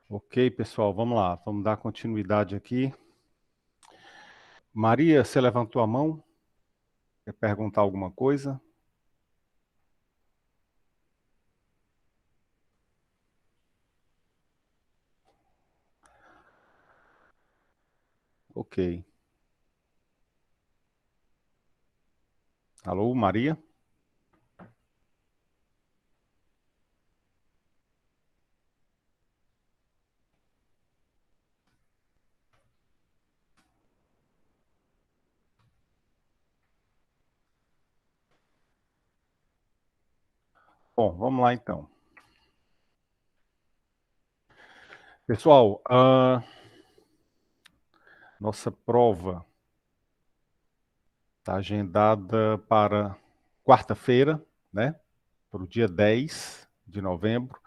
Ok, pessoal, vamos lá. Vamos dar continuidade aqui. Maria, você levantou a mão? Quer perguntar alguma coisa? Ok. Alô, Maria? Bom, vamos lá então. Pessoal, nossa prova está agendada para quarta-feira, né? Para o dia 10 de novembro.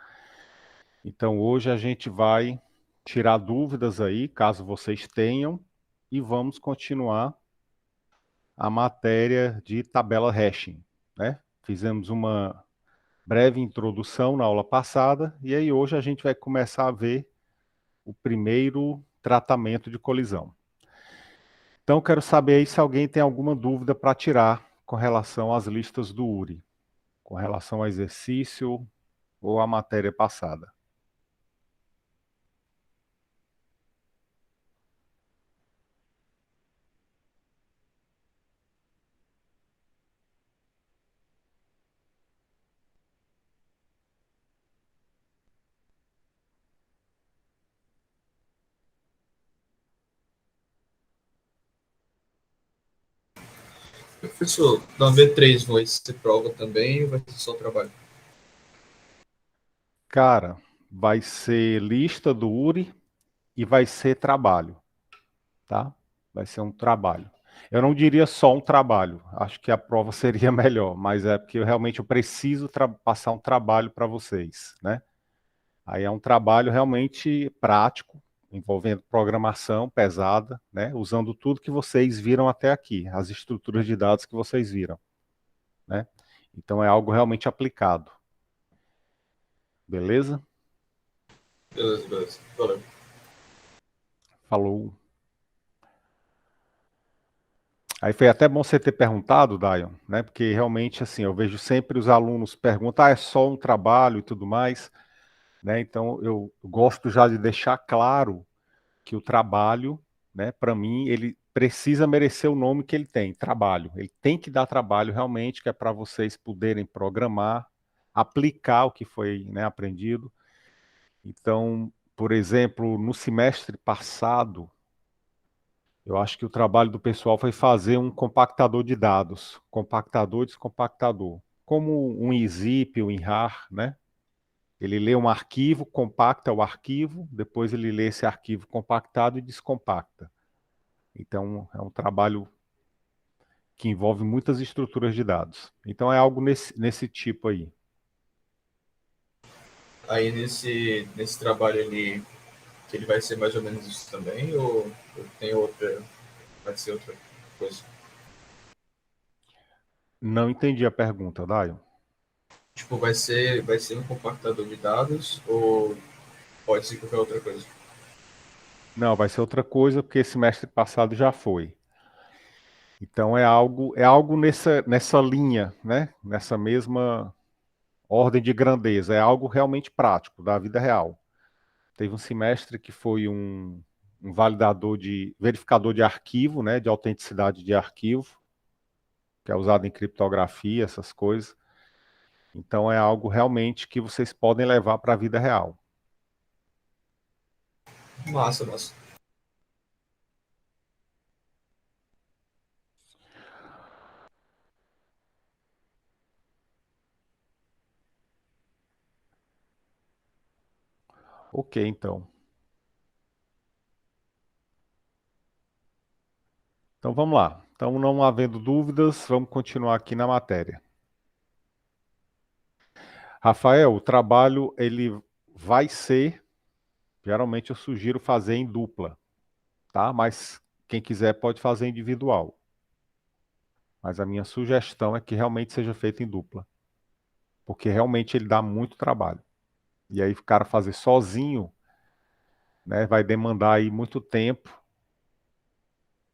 Então, hoje a gente vai tirar dúvidas aí, caso vocês tenham, e vamos continuar a matéria de tabela hashing, né? Fizemos uma breve introdução na aula passada, e aí hoje a gente vai começar a ver o primeiro tratamento de colisão. Então, quero saber aí se alguém tem alguma dúvida para tirar com relação às listas do URI, com relação ao exercício ou à matéria passada. Professor, na V3 vai ser prova também ou vai ser só trabalho? Cara, vai ser lista do URI e vai ser trabalho, tá? Vai ser um trabalho. Eu não diria só um trabalho, acho que a prova seria melhor, mas é porque eu preciso passar um trabalho para vocês, né? Aí é um trabalho realmente prático, envolvendo programação pesada, né? Usando tudo que vocês viram até aqui, as estruturas de dados que vocês viram, né? Então é algo realmente aplicado, beleza? Beleza, beleza. Valeu. Falou. Aí foi até bom você ter perguntado, Dion, né? Porque realmente, assim, eu vejo sempre os alunos perguntar, é só um trabalho e tudo mais, né? Então eu gosto já de deixar claro que o trabalho, né, para mim, ele precisa merecer o nome que ele tem, trabalho. Ele tem que dar trabalho realmente, que é para vocês poderem programar, aplicar o que foi, né, aprendido. Então, por exemplo, no semestre passado, eu acho que o trabalho do pessoal foi fazer um compactador de dados, compactador e descompactador, como um zip, um rar, né? Ele lê um arquivo, compacta o arquivo, depois ele lê esse arquivo compactado e descompacta. Então, é um trabalho que envolve muitas estruturas de dados. Então, é algo nesse tipo aí. Aí nesse trabalho ali, que ele vai ser mais ou menos isso também, ou tem outra, vai ser outra coisa? Não entendi a pergunta, Daio. Tipo, vai ser um compactador de dados ou pode ser qualquer outra coisa? Não, vai ser outra coisa, porque esse semestre passado já foi. Então, é algo nessa linha, né? Nessa mesma ordem de grandeza. É algo realmente prático, da vida real. Teve um semestre que foi um verificador de arquivo, né? De autenticidade de arquivo, que é usado em criptografia, essas coisas. Então é algo realmente que vocês podem levar para a vida real. Massa, massa. Ok, então. Então vamos lá. Então, não havendo dúvidas, vamos continuar aqui na matéria. Rafael, o trabalho ele vai ser, geralmente eu sugiro fazer em dupla, tá? Mas quem quiser pode fazer individual. Mas a minha sugestão é que realmente seja feito em dupla, porque realmente ele dá muito trabalho. E aí o cara fazer sozinho né, vai demandar aí muito tempo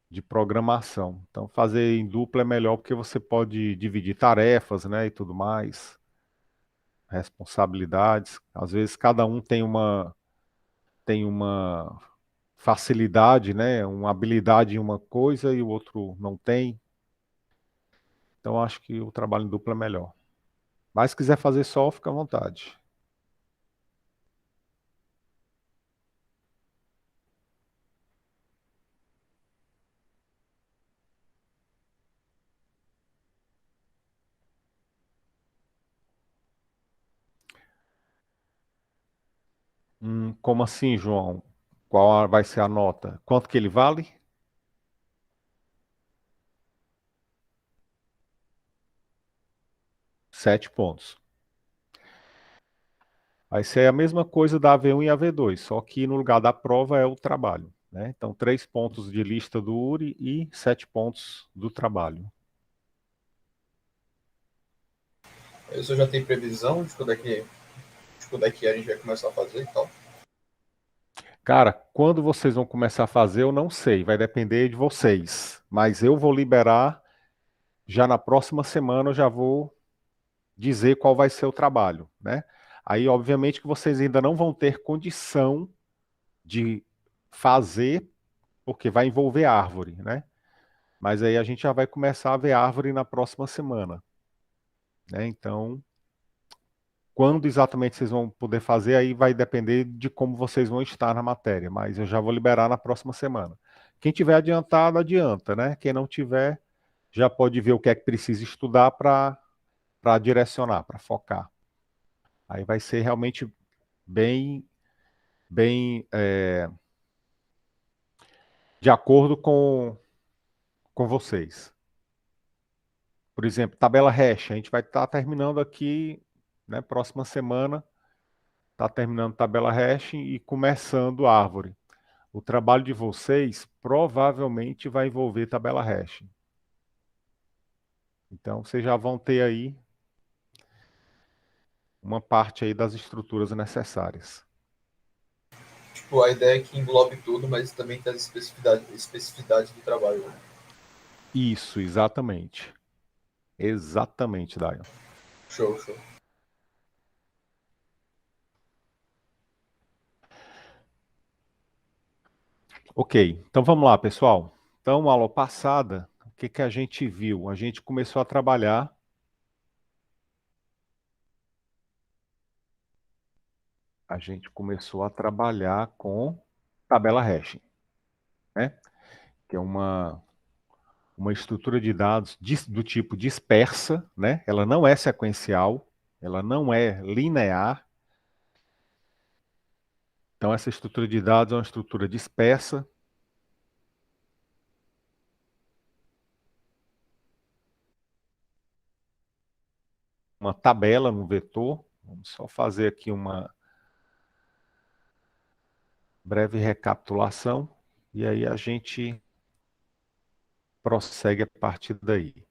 de programação. Então, fazer em dupla é melhor porque você pode dividir tarefas, né, e tudo mais, responsabilidades. Às vezes cada um tem uma facilidade, né, uma habilidade em uma coisa e o outro não tem. Então, acho que o trabalho em dupla é melhor. Mas se quiser fazer só, fica à vontade. Como assim, João? Qual vai ser a nota? Quanto que ele vale? 7 pontos. Vai ser a mesma coisa da AV1 e AV2, só que no lugar da prova é o trabalho, né? Então, 3 pontos de lista do URI e 7 pontos do trabalho. O senhor já tem previsão de quando é que a gente vai começar a fazer e tal? Cara, quando vocês vão começar a fazer, eu não sei, vai depender de vocês. Mas eu vou liberar, já na próxima semana eu já vou dizer qual vai ser o trabalho, né? Aí, obviamente, que vocês ainda não vão ter condição de fazer, porque vai envolver árvore, né? Mas aí a gente já vai começar a ver árvore na próxima semana, né? Então, quando exatamente vocês vão poder fazer, aí vai depender de como vocês vão estar na matéria, mas eu já vou liberar na próxima semana. Quem tiver adiantado, adianta, né? Quem não tiver, já pode ver o que é que precisa estudar para direcionar, para focar. Aí vai ser realmente bem, bem de acordo com vocês. Por exemplo, tabela hash, a gente vai estar terminando aqui, né, próxima semana, está terminando tabela hash e começando árvore. O trabalho de vocês provavelmente vai envolver tabela hash. Então, vocês já vão ter aí uma parte aí das estruturas necessárias. Tipo, a ideia é que englobe tudo, mas também tem as especificidades do trabalho, né? Isso, exatamente. Exatamente, Daio. Show, show. Ok, então vamos lá, pessoal. Então, aula passada, o que que a gente viu? A gente começou a trabalhar. A gente começou a trabalhar com tabela hashing, né? Que é uma estrutura de dados do tipo dispersa, né? Ela não é sequencial, ela não é linear. Então, essa estrutura de dados é uma estrutura dispersa. Uma tabela no vetor. Vamos só fazer aqui uma breve recapitulação e aí a gente prossegue a partir daí.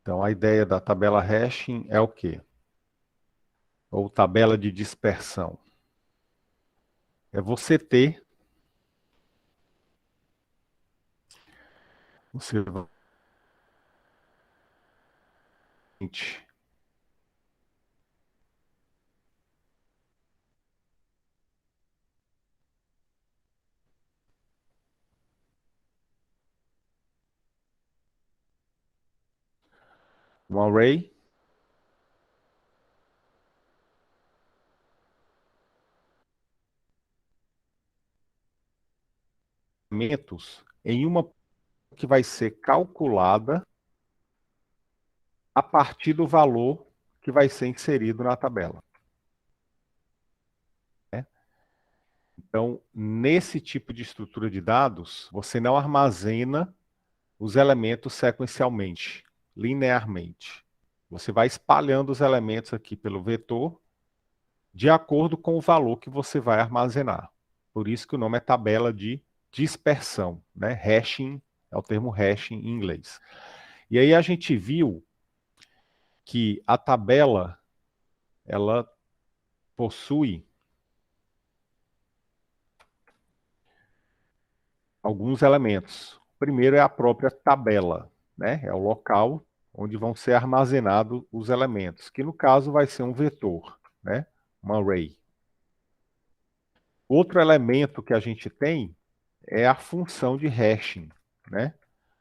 Então, a ideia da tabela hashing é o quê? Ou tabela de dispersão. É você ter, você vai um array, elementos em uma que vai ser calculada a partir do valor que vai ser inserido na tabela. Né? Então, nesse tipo de estrutura de dados, você não armazena os elementos sequencialmente, linearmente. Você vai espalhando os elementos aqui pelo vetor de acordo com o valor que você vai armazenar. Por isso que o nome é tabela de dispersão, né? Hashing é o termo hashing em inglês. E aí a gente viu que a tabela ela possui alguns elementos. O primeiro é a própria tabela, né? É o local onde vão ser armazenados os elementos, que no caso vai ser um vetor, né? Um array. Outro elemento que a gente tem é a função de hashing, né?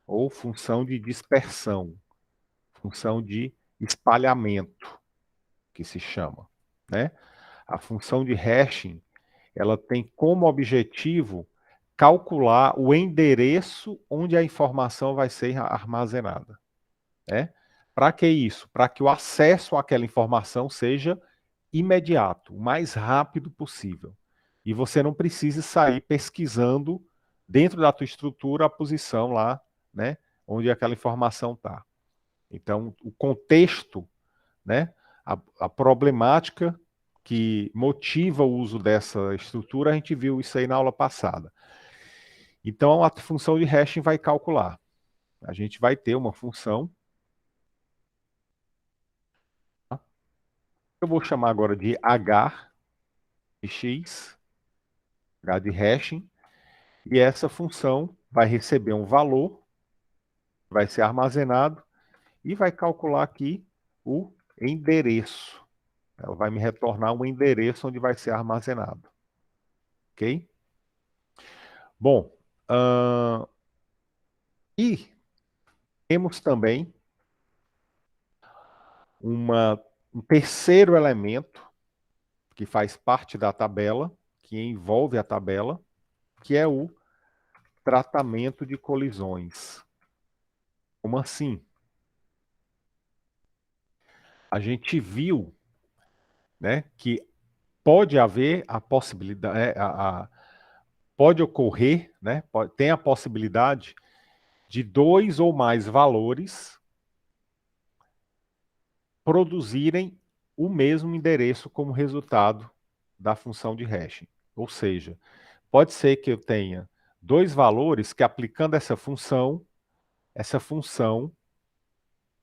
Ou função de dispersão, função de espalhamento, que se chama, né? A função de hashing, ela tem como objetivo calcular o endereço onde a informação vai ser armazenada, né? Para que isso? Para que o acesso àquela informação seja imediato, o mais rápido possível. E você não precise sair pesquisando dentro da tua estrutura a posição lá, né, onde aquela informação está. Então, o contexto, né, a problemática que motiva o uso dessa estrutura, a gente viu isso aí na aula passada. Então, a função de hashing vai calcular. A gente vai ter uma função, tá? Eu vou chamar agora de h de x, h de hashing, e essa função vai receber um valor, vai ser armazenado, e vai calcular aqui o endereço. Ela vai me retornar um endereço onde vai ser armazenado. Ok? Bom, e temos também um terceiro elemento que faz parte da tabela, que envolve a tabela, que é o tratamento de colisões. Como assim? A gente viu, né, que pode haver a possibilidade, pode ocorrer, né, tem a possibilidade de dois ou mais valores produzirem o mesmo endereço como resultado da função de hashing. Ou seja, pode ser que eu tenha dois valores que, aplicando essa função,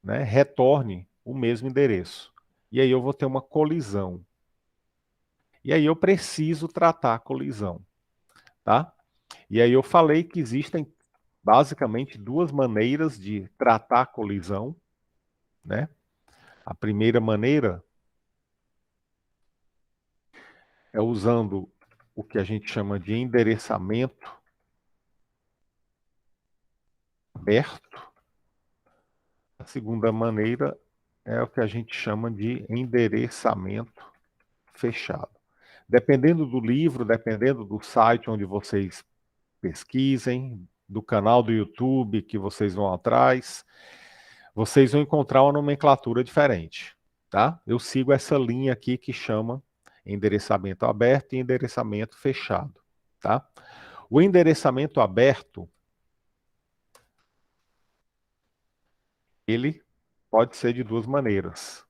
né, retorne o mesmo endereço. E aí eu vou ter uma colisão. E aí eu preciso tratar a colisão, tá? E aí eu falei que existem basicamente duas maneiras de tratar a colisão, né? A primeira maneira é usando o que a gente chama de endereçamento aberto. A segunda maneira é o que a gente chama de endereçamento fechado. Dependendo do livro, dependendo do site onde vocês pesquisem, do canal do YouTube que vocês vão atrás, vocês vão encontrar uma nomenclatura diferente, tá? Eu sigo essa linha aqui que chama endereçamento aberto e endereçamento fechado, tá? O endereçamento aberto, ele pode ser de duas maneiras.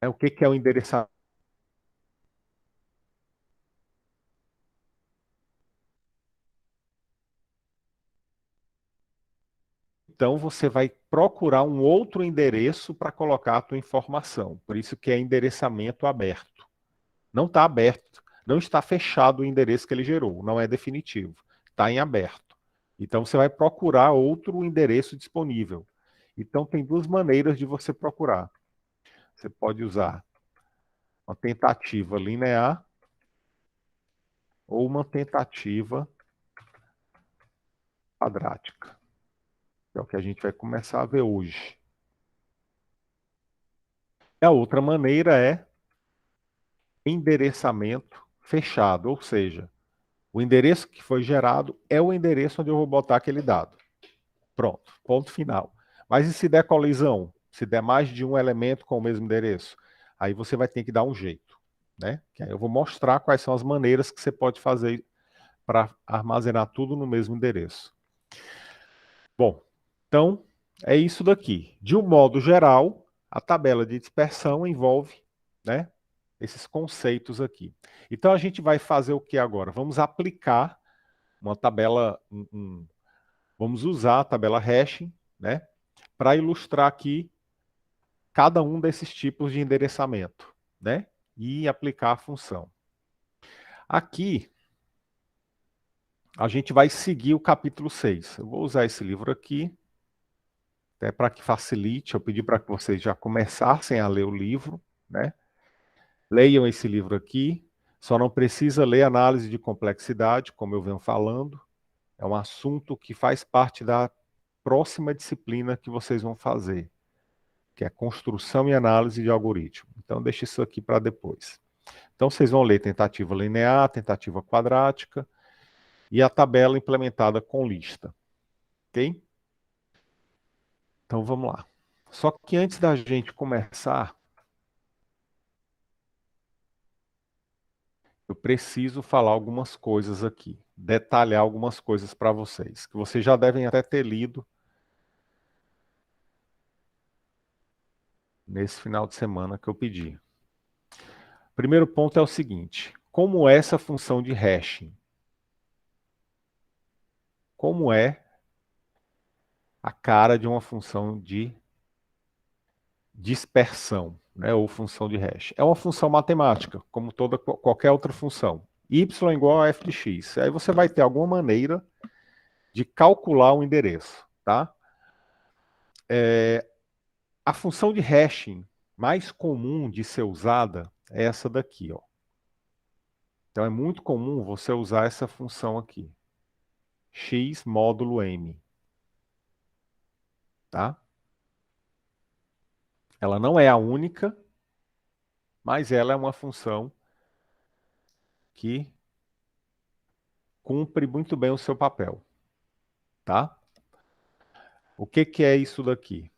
O que é o endereçamento? Então você vai procurar um outro endereço para colocar a tua informação. Por isso que é endereçamento aberto. Não está aberto, não está fechado o endereço que ele gerou, não é definitivo, está em aberto. Então você vai procurar outro endereço disponível. Então tem duas maneiras de você procurar. Você pode usar uma tentativa linear ou uma tentativa quadrática. É o que a gente vai começar a ver hoje. E a outra maneira é endereçamento fechado, ou seja, O endereço que foi gerado é o endereço onde eu vou botar aquele dado. Pronto, ponto final. Mas e se der colisão? Se der mais de um elemento com o mesmo endereço? Aí você vai ter que dar um jeito, né? Que aí eu vou mostrar quais são as maneiras que você pode fazer para armazenar tudo no mesmo endereço. Bom, então é isso daqui. De um modo geral, a tabela de dispersão envolve, né, esses conceitos aqui. Então a gente vai fazer o que agora? Vamos aplicar uma tabela, vamos usar a tabela hashing, né, para ilustrar aqui cada um desses tipos de endereçamento, né, e aplicar a função. Aqui a gente vai seguir o capítulo 6. Eu vou usar esse livro aqui, até para que facilite, eu pedi para que vocês já começassem a ler o livro, né? Leiam esse livro aqui, só não precisa ler análise de complexidade, como eu venho falando, é um assunto que faz parte da próxima disciplina que vocês vão fazer, que é construção e análise de algoritmo. Então deixa isso aqui para depois. Então vocês vão ler tentativa linear, tentativa quadrática e a tabela implementada com lista, ok? Então vamos lá. Só que antes da gente começar, eu preciso falar algumas coisas aqui, detalhar algumas coisas para vocês, que vocês já devem até ter lido nesse final de semana que eu pedi. Primeiro ponto é o seguinte: como é essa função de hashing? Como é a cara de uma função de dispersão, né, ou função de hash? É uma função matemática, como qualquer outra função. Y igual a f de x. Aí você vai ter alguma maneira de calcular o endereço, tá? A função de hashing mais comum de ser usada é essa daqui, ó. Então é muito comum você usar essa função aqui, x módulo m, tá? Ela não é a única, mas ela é uma função que cumpre muito bem o seu papel, tá? O que que é isso daqui?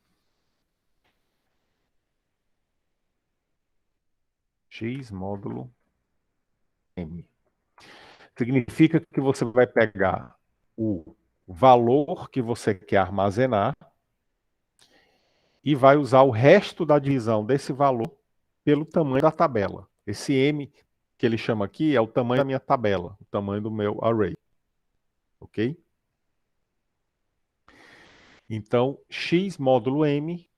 X módulo m. Significa que você vai pegar o valor que você quer armazenar e vai usar o resto da divisão desse valor pelo tamanho da tabela. Esse m que ele chama aqui é o tamanho da minha tabela, o tamanho do meu array. Ok? Então, x módulo m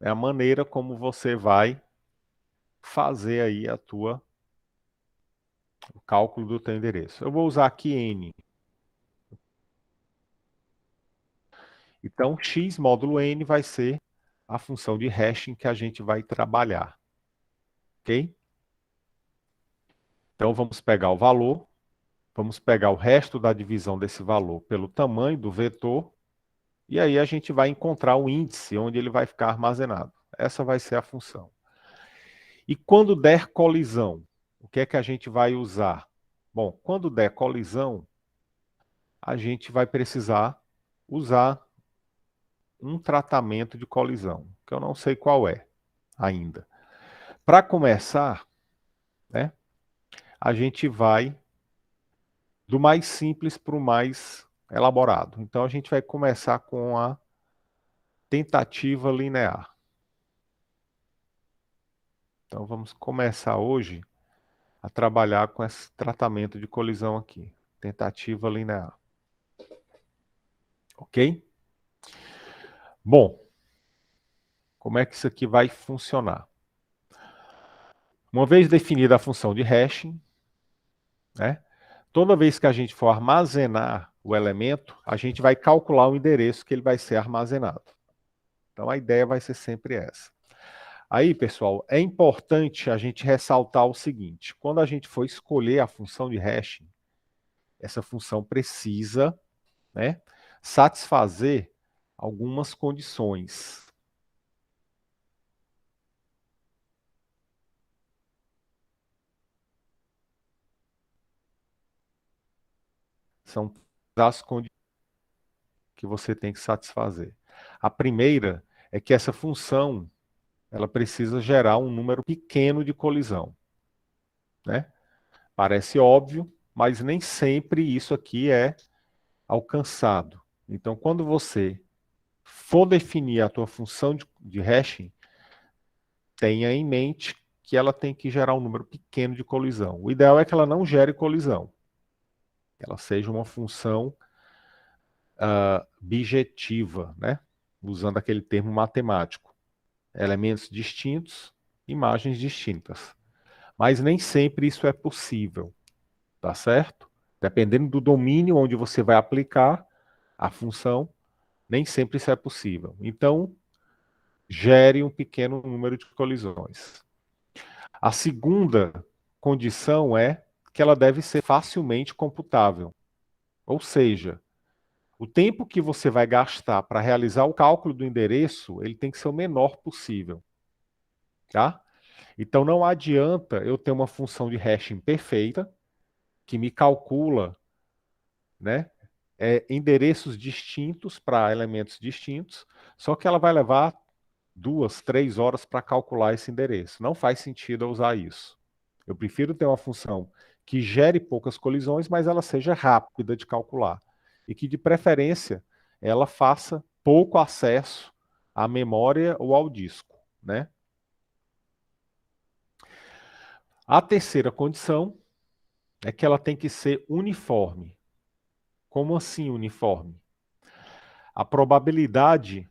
é a maneira como você vai fazer aí o cálculo do teu endereço. Eu vou usar aqui n. Então, x módulo n vai ser a função de hashing que a gente vai trabalhar. Ok? Então, vamos pegar o valor, vamos pegar o resto da divisão desse valor pelo tamanho do vetor, e aí a gente vai encontrar o índice onde ele vai ficar armazenado. Essa vai ser a função. E quando der colisão, o que é que a gente vai usar? Bom, quando der colisão, a gente vai precisar usar um tratamento de colisão, que eu não sei qual é ainda. Para começar, né, a gente vai do mais simples para o mais elaborado. Então a gente vai começar com a tentativa linear. Então vamos começar hoje a trabalhar com esse tratamento de colisão aqui. Tentativa linear. Ok? Bom, como é que isso aqui vai funcionar? Uma vez definida a função de hashing, né, toda vez que a gente for armazenar o elemento, a gente vai calcular o endereço que ele vai ser armazenado. Então a ideia vai ser sempre essa. Aí, pessoal, é importante a gente ressaltar o seguinte: quando a gente for escolher a função de hashing, essa função precisa, né, satisfazer algumas condições. São as condições que você tem que satisfazer. A primeira é que essa função ela precisa gerar um número pequeno de colisão, né? Parece óbvio, mas nem sempre isso aqui é alcançado. Então, quando você for definir a tua função de hashing, tenha em mente que ela tem que gerar um número pequeno de colisão. O ideal é que ela não gere colisão, que ela seja uma função bijetiva, né? Usando aquele termo matemático. Elementos distintos, imagens distintas. Mas nem sempre isso é possível, tá certo? Dependendo do domínio onde você vai aplicar a função, nem sempre isso é possível. Então, gere um pequeno número de colisões. A segunda condição é que ela deve ser facilmente computável. Ou seja, o tempo que você vai gastar para realizar o cálculo do endereço, ele tem que ser o menor possível, tá? Então não adianta eu ter uma função de hashing perfeita que me calcula, né, endereços distintos para elementos distintos, só que ela vai levar 2, 3 horas para calcular esse endereço. Não faz sentido eu usar isso. Eu prefiro ter uma função que gere poucas colisões, mas ela seja rápida de calcular. E que, de preferência, ela faça pouco acesso à memória ou ao disco, né? A terceira condição é que ela tem que ser uniforme. Como assim uniforme? A probabilidade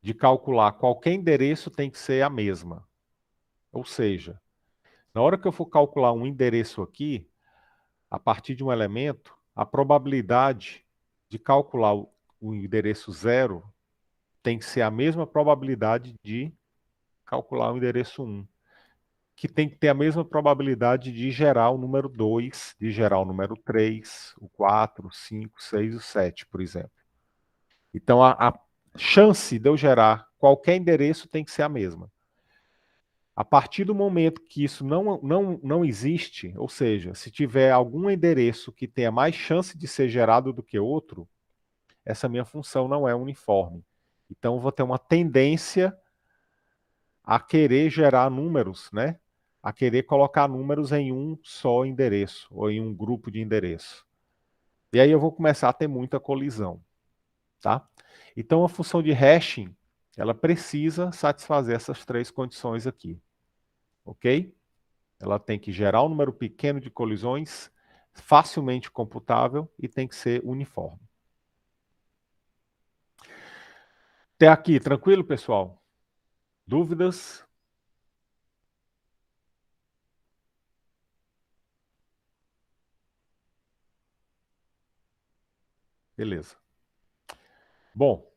de calcular qualquer endereço tem que ser a mesma. Ou seja, na hora que eu for calcular um endereço aqui, a partir de um elemento, a probabilidade de calcular o endereço 0 tem que ser a mesma probabilidade de calcular o endereço 1, que tem que ter a mesma probabilidade de gerar o número 2, de gerar o número 3, o 4, o 5, o 6 e o 7, por exemplo. Então, a chance de eu gerar qualquer endereço tem que ser a mesma. A partir do momento que isso não existe, ou seja, se tiver algum endereço que tenha mais chance de ser gerado do que outro, essa minha função não é uniforme. Então, eu vou ter uma tendência a querer gerar números, né? A querer colocar números em um só endereço, ou em um grupo de endereço. E aí eu vou começar a ter muita colisão, tá? Então, a função de hashing, ela precisa satisfazer essas três condições aqui, ok? Ela tem que gerar um número pequeno de colisões, facilmente computável e tem que ser uniforme. Até aqui, tranquilo, pessoal? Dúvidas? Beleza. Bom,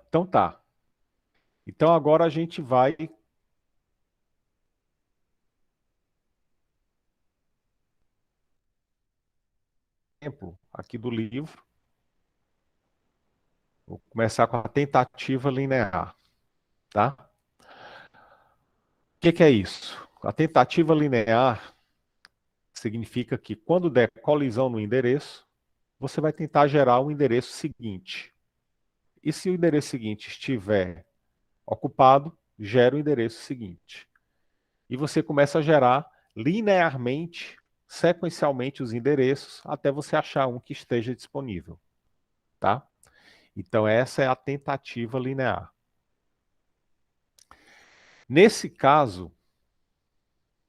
então tá. Então agora a gente vai exemplo aqui do livro. Vou começar com a tentativa linear, tá? O que é isso? A tentativa linear significa que quando der colisão no endereço, você vai tentar gerar o endereço seguinte. E se o endereço seguinte estiver ocupado, gera o endereço seguinte. E você começa a gerar linearmente, sequencialmente os endereços até você achar um que esteja disponível, tá? Então essa é a tentativa linear. Nesse caso,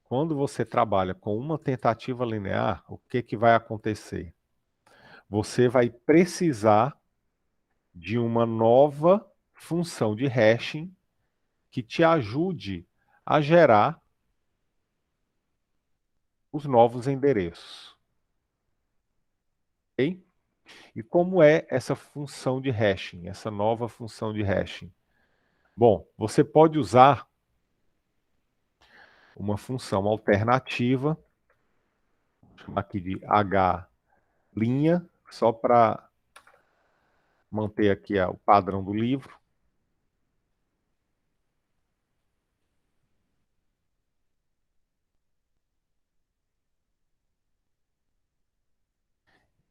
quando você trabalha com uma tentativa linear, o que que vai acontecer? Você vai precisar de uma nova função de hashing que te ajude a gerar os novos endereços. Ok? E como é essa função de hashing, essa nova função de hashing? Bom, você pode usar uma função alternativa, vou chamar aqui de h', só para manter aqui o padrão do livro.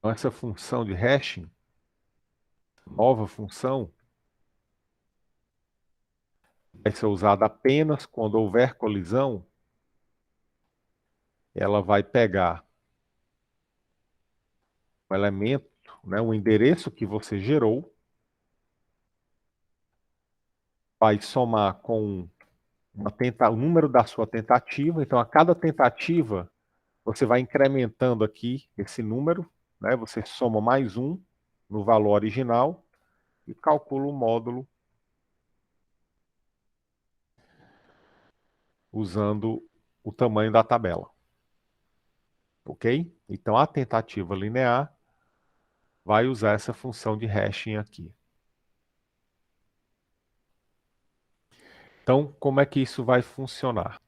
Então, essa função de hashing, nova função, vai ser usada apenas quando houver colisão. Ela vai pegar o elemento, né, o endereço que você gerou, vai somar com o número da sua tentativa. Então, a cada tentativa, você vai incrementando aqui esse número, né? Você soma mais um no valor original e calcula o módulo usando o tamanho da tabela. Ok? Então, a tentativa linear vai usar essa função de hashing aqui. Então, como é que isso vai funcionar?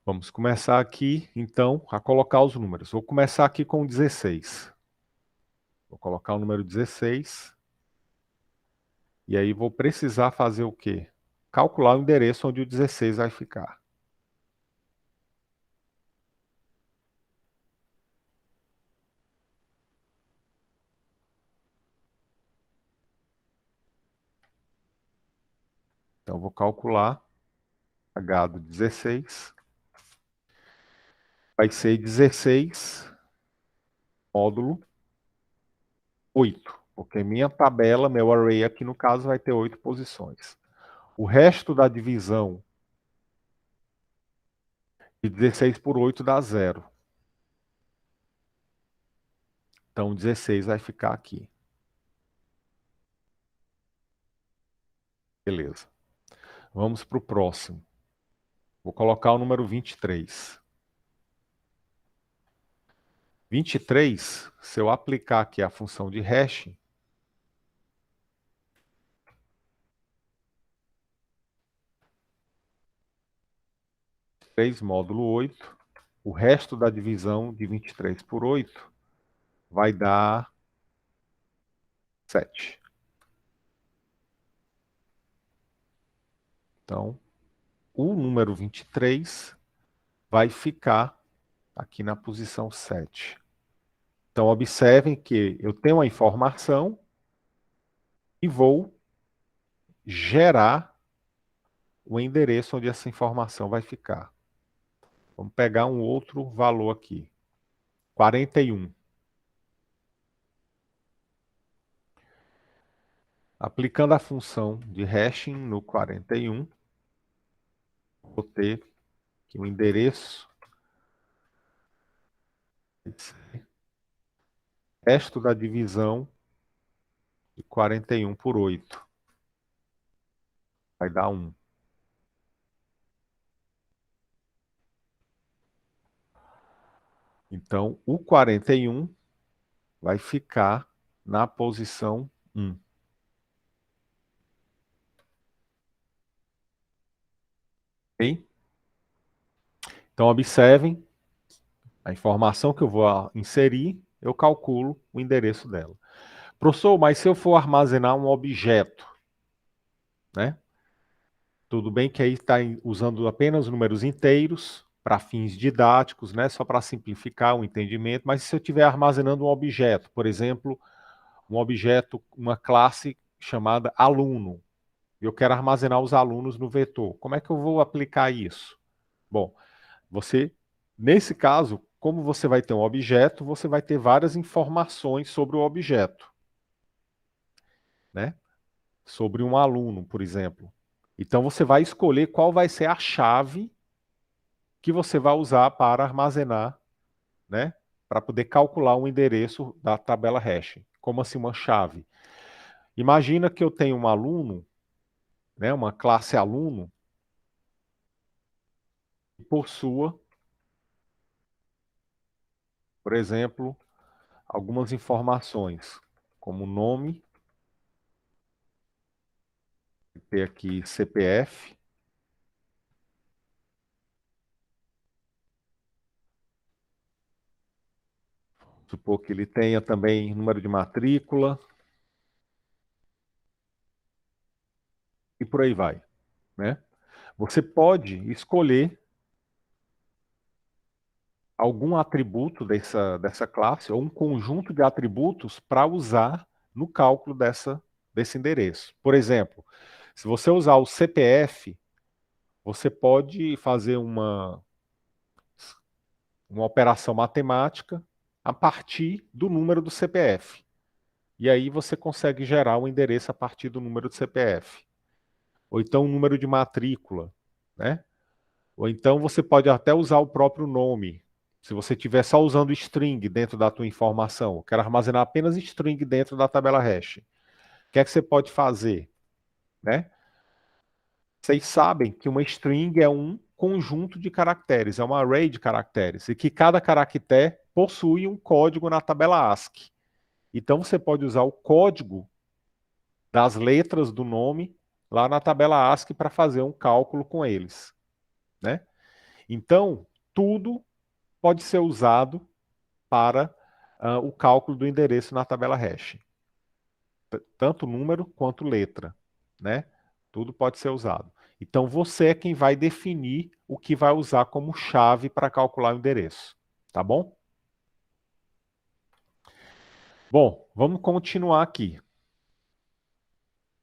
Vamos começar aqui, então, a colocar os números. Vou começar aqui com 16. Vou colocar o número 16. E aí vou precisar fazer o quê? Calcular o endereço onde o 16 vai ficar. Então, vou calcular H do 16. Vai ser 16 módulo 8. Porque minha tabela, meu array aqui no caso, vai ter 8 posições. O resto da divisão de 16 por 8 dá 0. Então, 16 vai ficar aqui. Beleza. Vamos para o próximo. Vou colocar o número 23. 23, se eu aplicar aqui a função de hash, 3 módulo 8, o resto da divisão de 23 por 8 vai dar 7. Então, o número 23 vai ficar aqui na posição 7. Então, observem que eu tenho a informação e vou gerar o endereço onde essa informação vai ficar. Vamos pegar um outro valor aqui. 41. Aplicando a função de hashing no 41, vou ter que o endereço resto da divisão de 41 por 8 vai dar 1. Então, o 41 vai ficar na posição 1. Ok? Então, observem a informação que eu vou inserir, eu calculo o endereço dela. Professor, mas se eu for armazenar um objeto, né? Tudo bem que aí está usando apenas números inteiros para fins didáticos, né? Só para simplificar o entendimento, mas se eu estiver armazenando um objeto, por exemplo, um objeto, uma classe chamada aluno, e eu quero armazenar os alunos no vetor, como é que eu vou aplicar isso? Bom, nesse caso, como você vai ter um objeto, você vai ter várias informações sobre o objeto, né? Sobre um aluno, por exemplo. Então você vai escolher qual vai ser a chave que você vai usar para armazenar, né? Para poder calcular o endereço da tabela hash. Como assim uma chave? Imagina que eu tenho um aluno, né? Uma classe aluno, que possua, por exemplo, algumas informações, como nome, ter aqui CPF, Supor que ele tenha também número de matrícula e por aí vai, né? Você pode escolher algum atributo dessa classe ou um conjunto de atributos para usar no cálculo desse endereço. Por exemplo, se você usar o CPF, você pode fazer uma operação matemática a partir do número do CPF. E aí você consegue gerar o endereço a partir do número do CPF. Ou então o número de matrícula, né? Ou então você pode até usar o próprio nome. Se você estiver só usando string dentro da tua informação, quero armazenar apenas string dentro da tabela hash. O que é que você pode fazer? Né? Vocês sabem que uma string é um conjunto de caracteres, é uma array de caracteres, e que cada caractere possui um código na tabela ASCII. Então você pode usar o código das letras do nome lá na tabela ASCII para fazer um cálculo com eles. Né? Então, tudo pode ser usado para o cálculo do endereço na tabela hash. Tanto número quanto letra, né? Tudo pode ser usado. Então você é quem vai definir o que vai usar como chave para calcular o endereço, tá bom? Bom, vamos continuar aqui.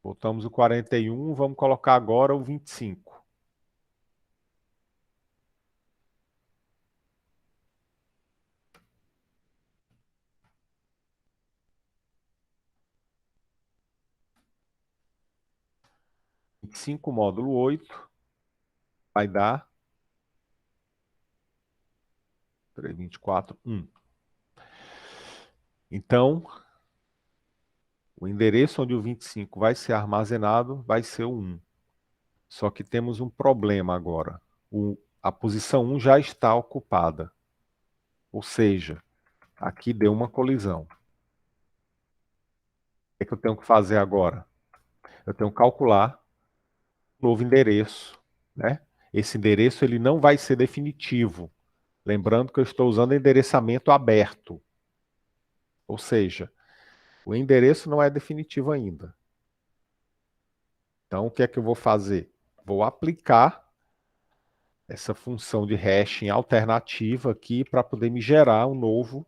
Botamos o 41, vamos colocar agora o 25. E 5 módulo 8 vai dar 3, 24, 1. Então, o endereço onde o 25 vai ser armazenado vai ser o 1. Só que temos um problema agora. A posição 1 já está ocupada. Ou seja, aqui deu uma colisão. O que é que eu tenho que fazer agora? Eu tenho que calcular um novo endereço, né? Esse endereço ele não vai ser definitivo. Lembrando que eu estou usando endereçamento aberto. Ou seja, o endereço não é definitivo ainda. Então, o que é que eu vou fazer? Vou aplicar essa função de hashing alternativa aqui para poder me gerar um novo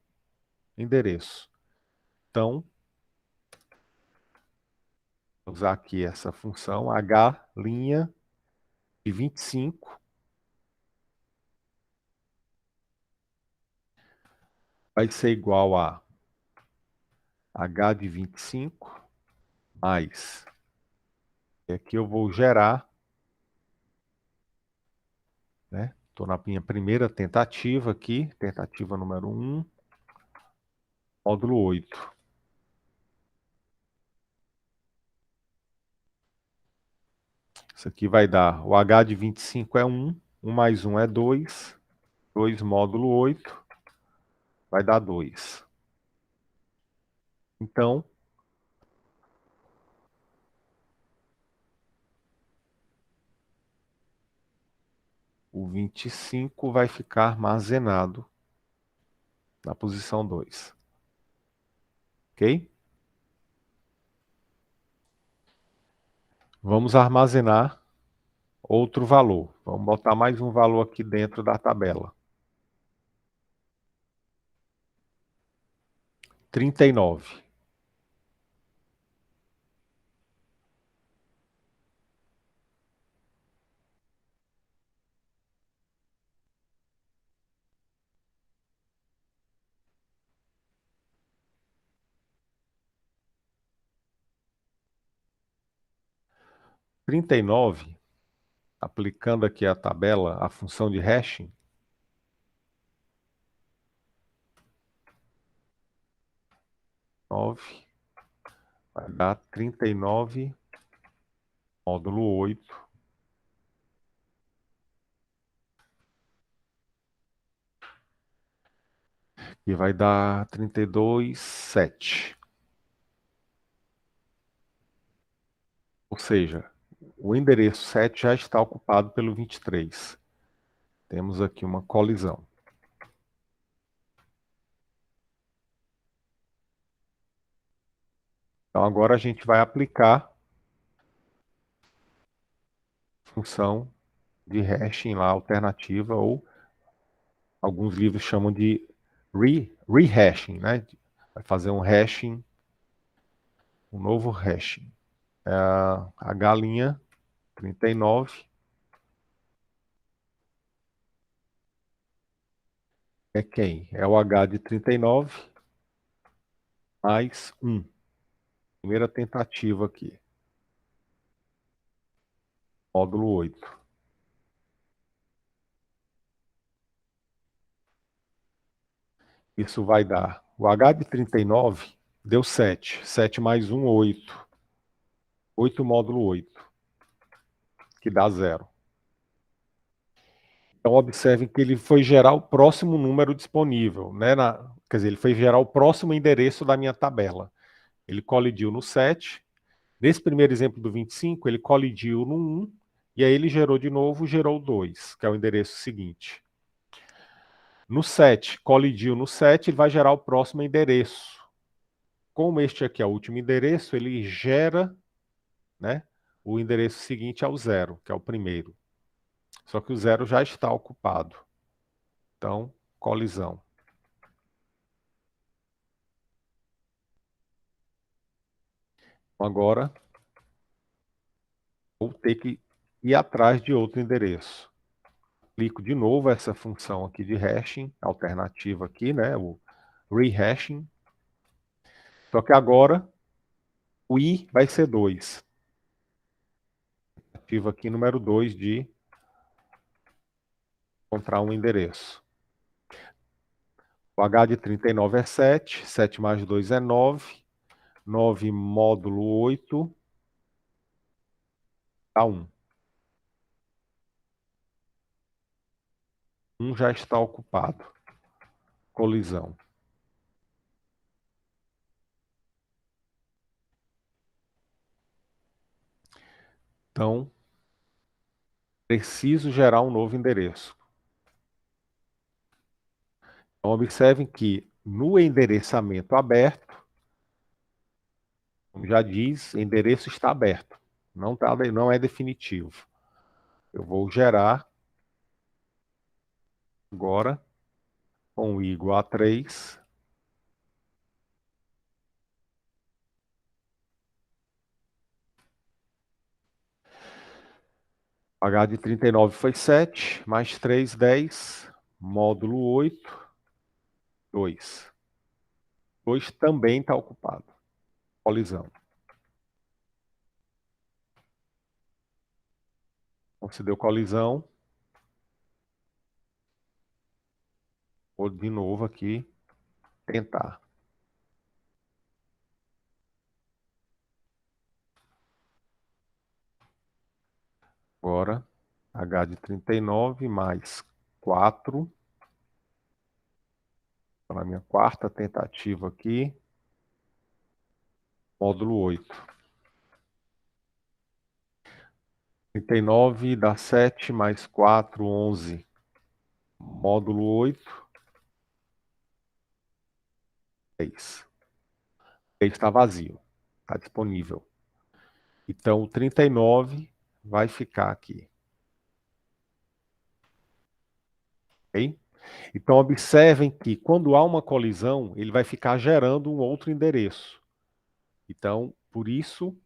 endereço. Então, vou usar aqui essa função h' de 25 vai ser igual a h de 25 mais, e aqui eu vou gerar, né? Estou na minha primeira tentativa aqui, tentativa número 1, módulo 8. Isso aqui vai dar, o h de 25 é 1, 1 mais 1 é 2, 2 módulo 8, vai dar 2. Então, o 25 vai ficar armazenado na posição 2. Ok? Vamos armazenar outro valor. Vamos botar mais um valor aqui dentro da tabela. 39. Trinta e nove, aplicando aqui a tabela, a função de hashing, vai dar 39 módulo 8, e vai dar 32, 7. Ou seja, o endereço 7 já está ocupado pelo 23. Temos aqui uma colisão. Então agora a gente vai aplicar função de hashing lá, alternativa, ou alguns livros chamam de rehashing, né? Vai fazer um hashing, um novo hashing. A galinha 39 é quem? É o H de 39 mais 1. Primeira tentativa aqui. Módulo 8. Isso vai dar. O H de 39 deu 7. 7 mais 1, 8. 8 módulo 8, que dá 0. Então, observem que ele foi gerar o próximo número disponível, né? Quer dizer, ele foi gerar o próximo endereço da minha tabela. Ele colidiu no 7. Nesse primeiro exemplo do 25, ele colidiu no 1, e aí ele gerou de novo, gerou 2, que é o endereço seguinte. No 7, colidiu no 7, ele vai gerar o próximo endereço. Como este aqui é o último endereço, ele gera, né, o endereço seguinte ao 0, que é o primeiro. Só que o 0 já está ocupado. Então, colisão. Agora, vou ter que ir atrás de outro endereço. Aplico de novo essa função aqui de hashing, alternativa aqui, né, o rehashing. Só que agora, o i vai ser 2. Ativo aqui número 2 de encontrar um endereço. O H de 39 é 7, 7 mais 2 é 9, 9 módulo 8 dá 1. 1 já está ocupado. Colisão. Então, preciso gerar um novo endereço. Então, observem que no endereçamento aberto, como já diz, endereço está aberto. Não é definitivo. Eu vou gerar agora com i igual a 3. H de 39 foi 7, mais 3, 10, módulo 8, 2. 2 também está ocupado. Colisão. Então, se deu colisão, vou de novo aqui tentar. Agora, H de 39 mais 4. Na minha quarta tentativa aqui. Módulo 8. 39 dá 7 mais 4, 11. Módulo 8. 6. 6 está vazio. Está disponível. Então, o 39 vai ficar aqui. Ok? Então, observem que quando há uma colisão, ele vai ficar gerando um outro endereço. Então, por isso,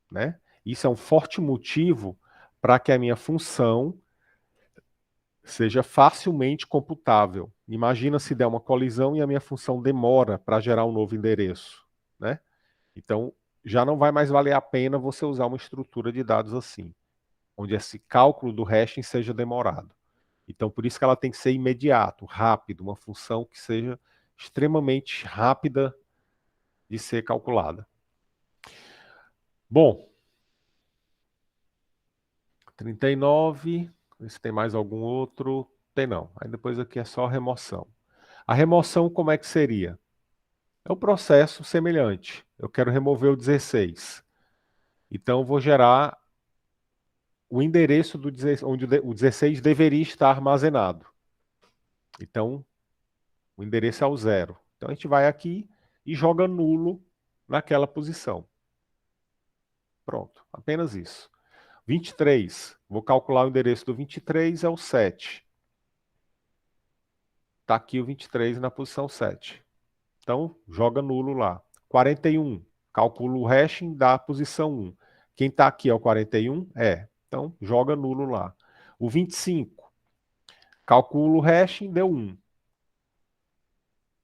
né, isso é um forte motivo para que a minha função seja facilmente computável. Imagina se der uma colisão e a minha função demora para gerar um novo endereço, né? Então, já não vai mais valer a pena você usar uma estrutura de dados assim, onde esse cálculo do hashing seja demorado. Então, por isso que ela tem que ser imediato, rápido, uma função que seja extremamente rápida de ser calculada. Bom, 39, se tem mais algum outro, tem não. Aí depois aqui é só remoção. A remoção como é que seria? É um processo semelhante. Eu quero remover o 16. Então, eu vou gerar o endereço do onde o 16 deveria estar armazenado. Então, o endereço é o 0. Então, a gente vai aqui e joga nulo naquela posição. Pronto, apenas isso. 23, vou calcular o endereço do 23, é o 7. Está aqui o 23 na posição 7. Então, joga nulo lá. 41, calcula o hashing da posição 1. Quem está aqui é o 41? É. Então, joga nulo lá. O 25, calcula o hashing, deu 1.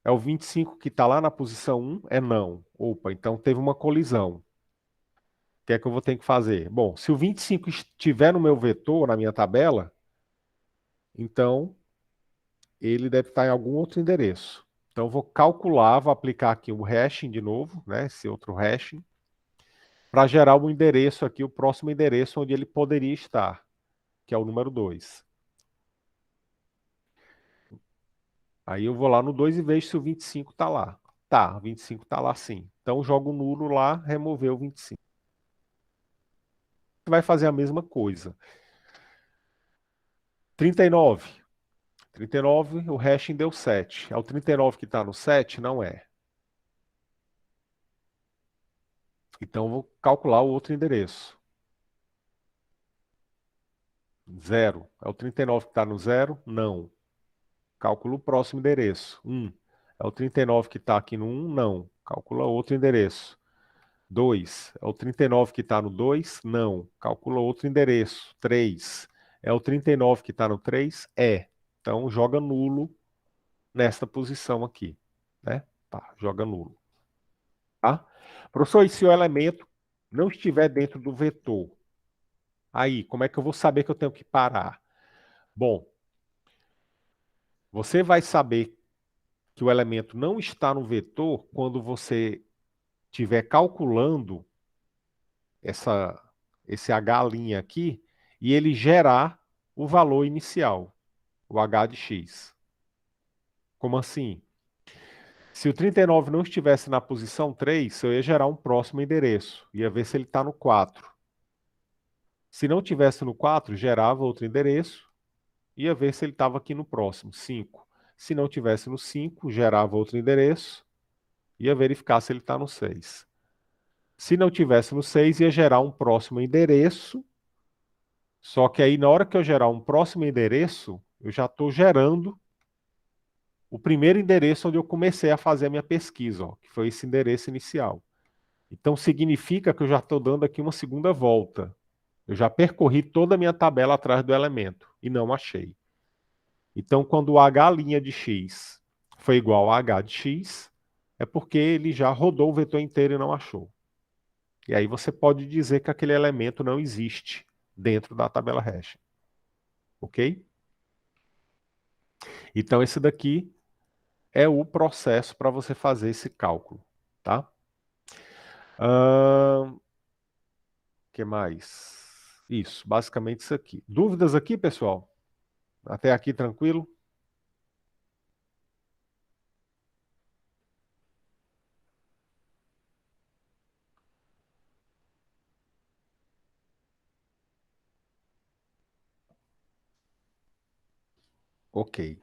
É o 25 que está lá na posição 1? É não. Opa, então teve uma colisão. O que é que eu vou ter que fazer? Bom, se o 25 estiver no meu vetor, na minha tabela, então ele deve estar em algum outro endereço. Então eu vou calcular, vou aplicar aqui o hashing de novo, né, esse outro hashing, para gerar o endereço aqui, o próximo endereço onde ele poderia estar, que é o número 2. Aí eu vou lá no 2 e vejo se o 25 está lá. Tá, o 25 está lá sim. Então jogo nulo lá, remover o 25. Vai fazer a mesma coisa. 39. 39, o hashing deu 7. É o 39 que está no 7? Não é. Então eu vou calcular o outro endereço. 0. É o 39 que está no 0? Não. Calcula o próximo endereço. 1. É o 39 que está aqui no 1? Não. Calcula outro endereço. 2. É o 39 que está no 2? Não. Calcula outro endereço. 3. É o 39 que está no 3? É. Então joga nulo nesta posição aqui. Né? Tá, joga nulo. Tá? Professor, e se o elemento não estiver dentro do vetor? Aí, como é que eu vou saber que eu tenho que parar? Bom, você vai saber que o elemento não está no vetor quando você estiver calculando esse H' aqui e ele gerar o valor inicial, o H de x. Como assim? Se o 39 não estivesse na posição 3, eu ia gerar um próximo endereço, ia ver se ele está no 4. Se não tivesse no 4, gerava outro endereço, ia ver se ele estava aqui no próximo, 5. Se não tivesse no 5, gerava outro endereço, ia verificar se ele está no 6. Se não tivesse no 6, ia gerar um próximo endereço, só que aí na hora que eu gerar um próximo endereço, eu já estou gerando o primeiro endereço onde eu comecei a fazer a minha pesquisa, ó, que foi esse endereço inicial. Então significa que eu já estou dando aqui uma segunda volta. Eu já percorri toda a minha tabela atrás do elemento e não achei. Então, quando o H' de x foi igual a H de x, é porque ele já rodou o vetor inteiro e não achou. E aí você pode dizer que aquele elemento não existe dentro da tabela hash. Ok? Então, esse daqui é o processo para você fazer esse cálculo. Tá? Que mais? Isso, basicamente isso aqui. Dúvidas aqui, pessoal? Até aqui tranquilo? Ok.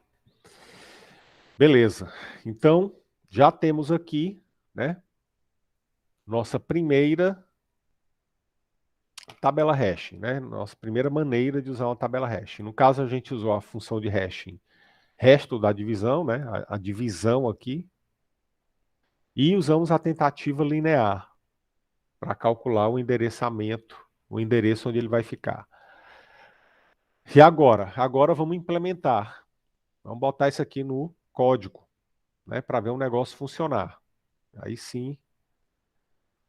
Beleza. Então, já temos aqui, né, nossa primeira tabela hashing, né? Nossa primeira maneira de usar uma tabela hashing. No caso, a gente usou a função de hashing resto da divisão, né? A divisão aqui. E usamos a tentativa linear para calcular o endereçamento, o endereço onde ele vai ficar. E agora? Agora vamos implementar. Vamos botar isso aqui no código, né? Para ver o negócio funcionar. Aí sim,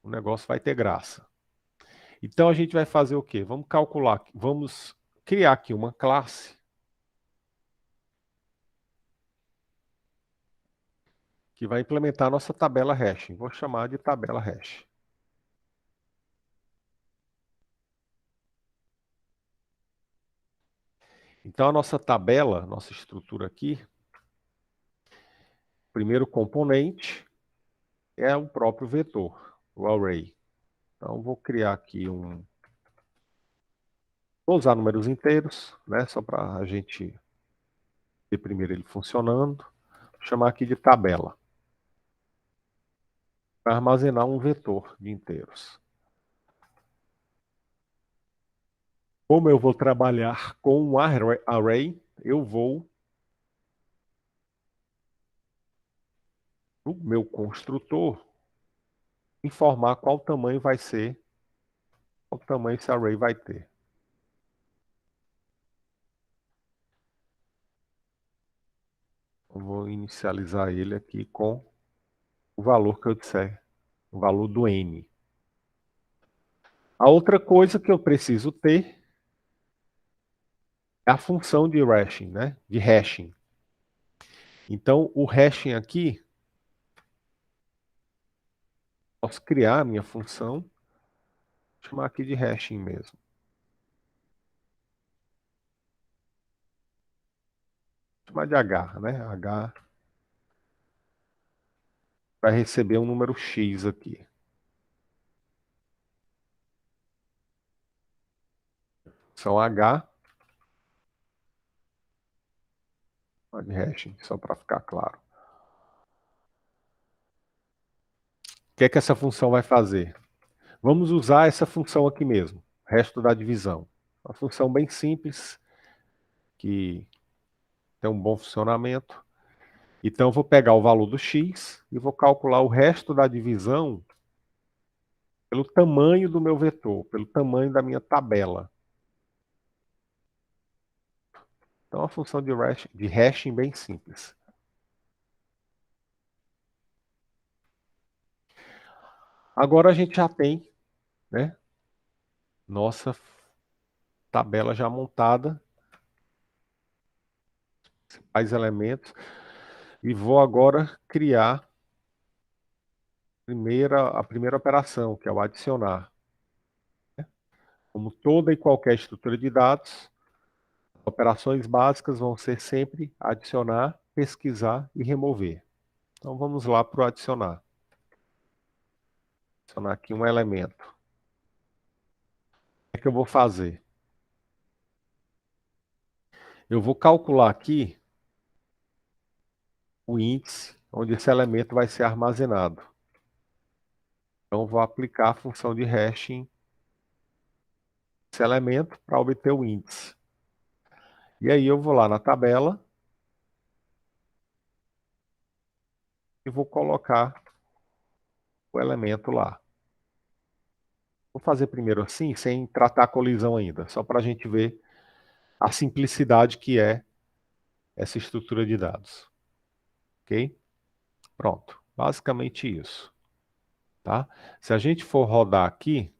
o negócio vai ter graça. Então a gente vai fazer o quê? Vamos calcular, vamos criar aqui uma classe que vai implementar a nossa tabela hash. Vou chamar de tabela hash. Então a nossa tabela, nossa estrutura aqui, primeiro componente é o próprio vetor, o array. Então vou criar aqui um... Vou usar números inteiros, né? Só para a gente ver primeiro ele funcionando. Vou chamar aqui de tabela. Para armazenar um vetor de inteiros. Como eu vou trabalhar com um array, eu vou no meu construtor informar qual tamanho vai ser, qual tamanho esse array vai ter. Eu vou inicializar ele aqui com o valor que eu disser, o valor do n. A outra coisa que eu preciso ter é a função de hashing, né? De hashing. Então, o hashing aqui, posso criar a minha função, chamar aqui de hashing mesmo. Chamar de H, né? H vai receber um número X aqui. São H, de hashing, só para ficar claro. O que é que essa função vai fazer? Vamos usar essa função aqui mesmo, resto da divisão. Uma função bem simples, que tem um bom funcionamento. Então, eu vou pegar o valor do x e vou calcular o resto da divisão pelo tamanho do meu vetor, pelo tamanho da minha tabela. Então, é uma função de hashing bem simples. Agora a gente já tem, né, nossa tabela já montada, mais elementos, e vou agora criar a primeira operação, que é o adicionar. Como toda e qualquer estrutura de dados, operações básicas vão ser sempre adicionar, pesquisar e remover. Então vamos lá para o adicionar. Adicionar aqui um elemento. O que é que eu vou fazer? Eu vou calcular aqui o índice onde esse elemento vai ser armazenado. Então vou aplicar a função de hashing desse elemento para obter o índice. E aí eu vou lá na tabela e vou colocar o elemento lá. Vou fazer primeiro assim, sem tratar a colisão ainda, só para a gente ver a simplicidade que é essa estrutura de dados. Ok? Pronto. Basicamente isso. Tá? Se a gente for rodar aqui,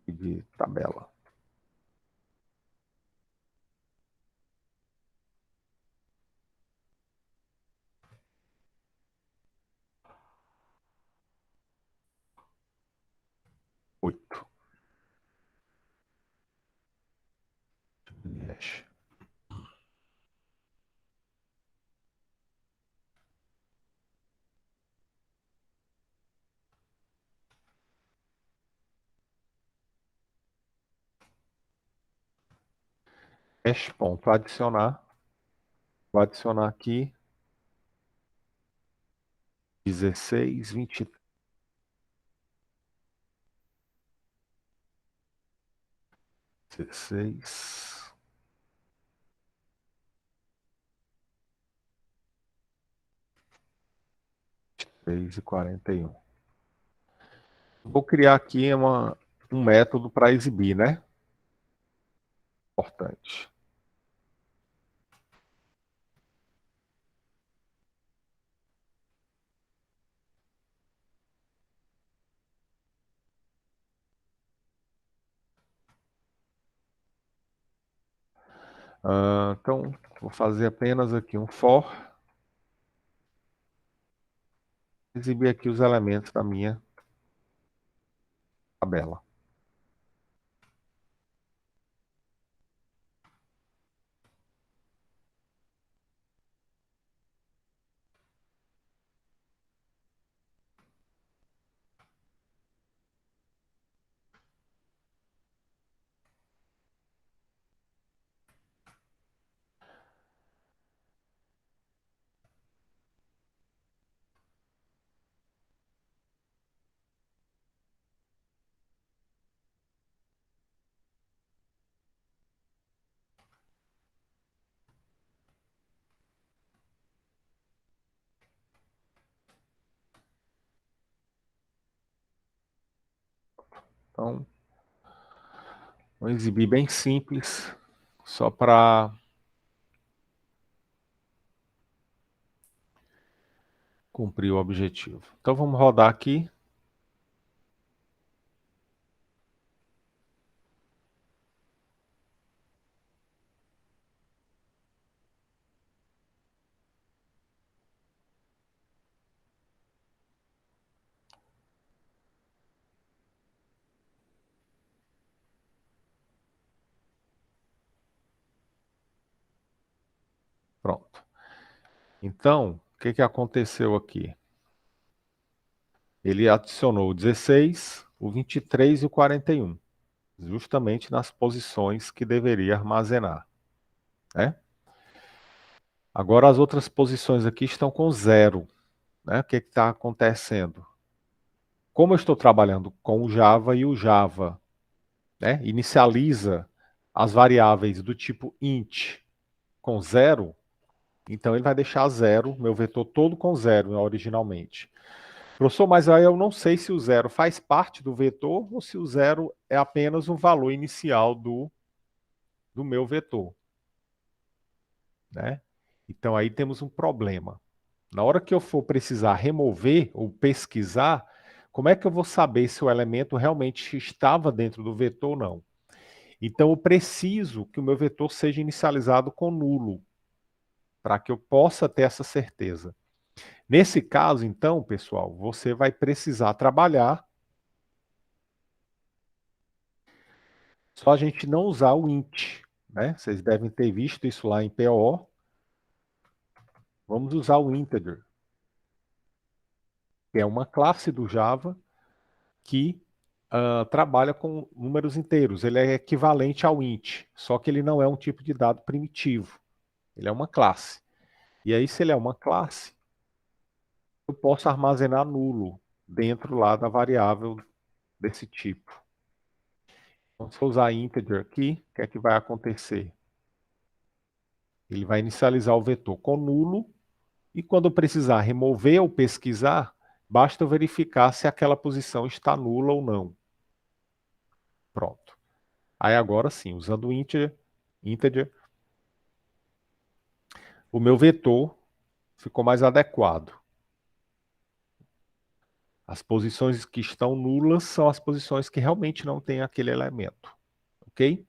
de tabela. Oito. Hash. Hash ponto adicionar. Vou adicionar aqui 16, 20, 16, 23 e 41. Vou criar aqui um método para exibir, né? Importante. Então, vou fazer apenas aqui um for. Exibir aqui os elementos da minha tabela. Então, vou exibir bem simples, só para cumprir o objetivo. Então vamos rodar aqui. Pronto. Então, o que aconteceu aqui? Ele adicionou o 16, o 23 e o 41, justamente nas posições que deveria armazenar, né? Agora as outras posições aqui estão com zero, né? O que está acontecendo? Como eu estou trabalhando com o Java e o Java, né, inicializa as variáveis do tipo int com zero, então ele vai deixar zero, meu vetor todo com zero, né, originalmente. Professor, mas aí eu não sei se o zero faz parte do vetor ou se o zero é apenas um valor inicial do meu vetor, né? Então aí temos um problema. Na hora que eu for precisar remover ou pesquisar, como é que eu vou saber se o elemento realmente estava dentro do vetor ou não? Então eu preciso que o meu vetor seja inicializado com nulo, para que eu possa ter essa certeza. Nesse caso, então, pessoal, você vai precisar trabalhar só a gente não usar o int, né? Vocês devem ter visto isso lá em PO. Vamos usar o integer, que é uma classe do Java que trabalha com números inteiros. Ele é equivalente ao int, só que ele não é um tipo de dado primitivo. Ele é uma classe. E aí, se ele é uma classe, eu posso armazenar nulo dentro lá da variável desse tipo. Então, se eu usar integer aqui, o que é que vai acontecer? Ele vai inicializar o vetor com nulo, e quando eu precisar remover ou pesquisar, basta eu verificar se aquela posição está nula ou não. Pronto. Aí agora sim, usando o integer, o meu vetor ficou mais adequado. As posições que estão nulas são as posições que realmente não têm aquele elemento. Ok?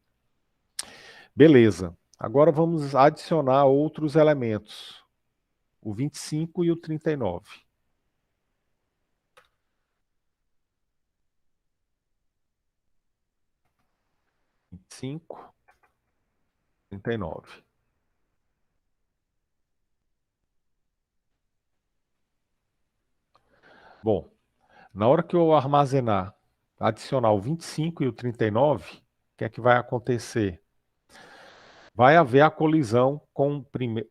Beleza. Agora vamos adicionar outros elementos. O 25 e o 39. 25, 39. Bom, na hora que eu armazenar, adicionar o 25 e o 39, o que é que vai acontecer? Vai haver a colisão com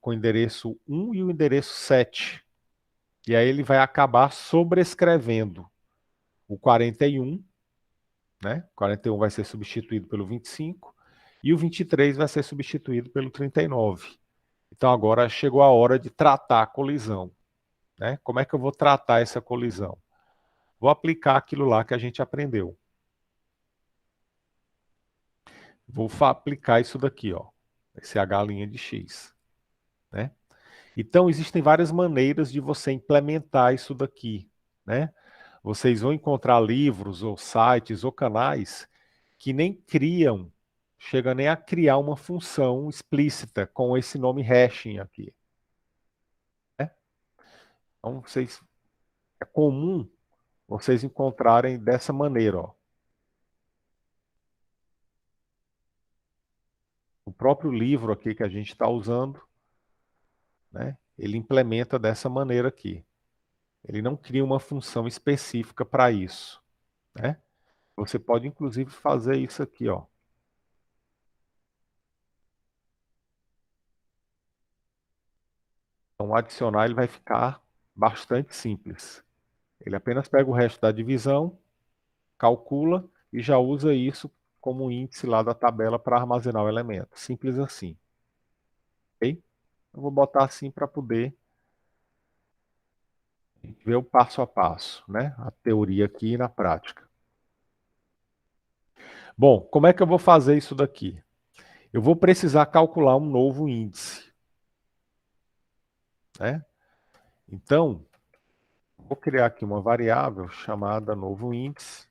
o endereço 1 e o endereço 7. E aí ele vai acabar sobrescrevendo o 41, né? O 41 vai ser substituído pelo 25 e o 23 vai ser substituído pelo 39. Então agora chegou a hora de tratar a colisão, né? Como é que eu vou tratar essa colisão? Vou aplicar aquilo lá que a gente aprendeu. Vou aplicar isso daqui, ó, esse H' de X, né? Então existem várias maneiras de você implementar isso daqui, né? Vocês vão encontrar livros ou sites ou canais que nem criam, chega nem a criar uma função explícita com esse nome hashing aqui, né? Então é comum vocês encontrarem dessa maneira, ó. O próprio livro aqui que a gente está usando, né? Ele implementa dessa maneira aqui. Ele não cria uma função específica para isso, né? Você pode inclusive fazer isso aqui, ó. Então, adicionar ele vai ficar bastante simples. Ele apenas pega o resto da divisão, calcula e já usa isso como índice lá da tabela para armazenar o elemento. Simples assim. Ok? Eu vou botar assim para poder ver o passo a passo, né? A teoria aqui e na prática. Bom, como é que eu vou fazer isso daqui? Eu vou precisar calcular um novo índice, né? Então, vou criar aqui uma variável chamada novo índice.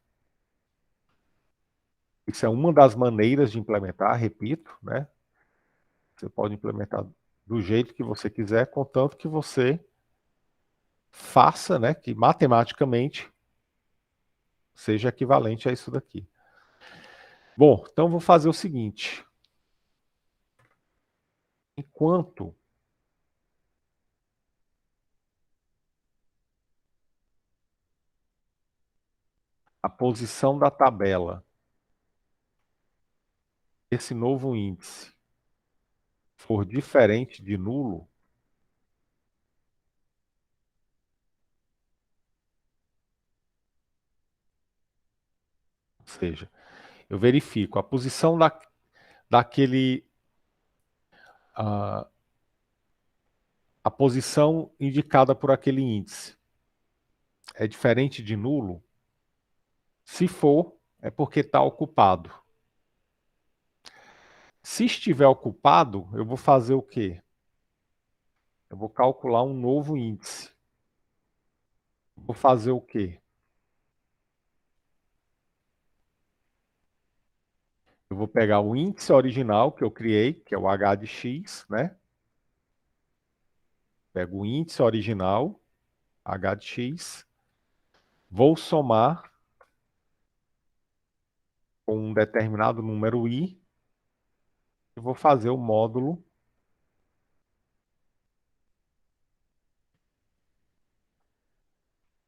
Isso é uma das maneiras de implementar, repito, né? Você pode implementar do jeito que você quiser, contanto que você faça, né, que matematicamente seja equivalente a isso daqui. Bom, então vou fazer o seguinte. Enquanto a posição da tabela, esse novo índice, for diferente de nulo, ou seja, eu verifico a posição daquele, a posição indicada por aquele índice é diferente de nulo. Se for, é porque está ocupado. Se estiver ocupado, eu vou fazer o quê? Eu vou calcular um novo índice. Vou fazer o quê? Eu vou pegar o índice original que eu criei, que é o h de x, né? Pego o índice original, h de x, vou somar com um determinado número i e vou fazer o módulo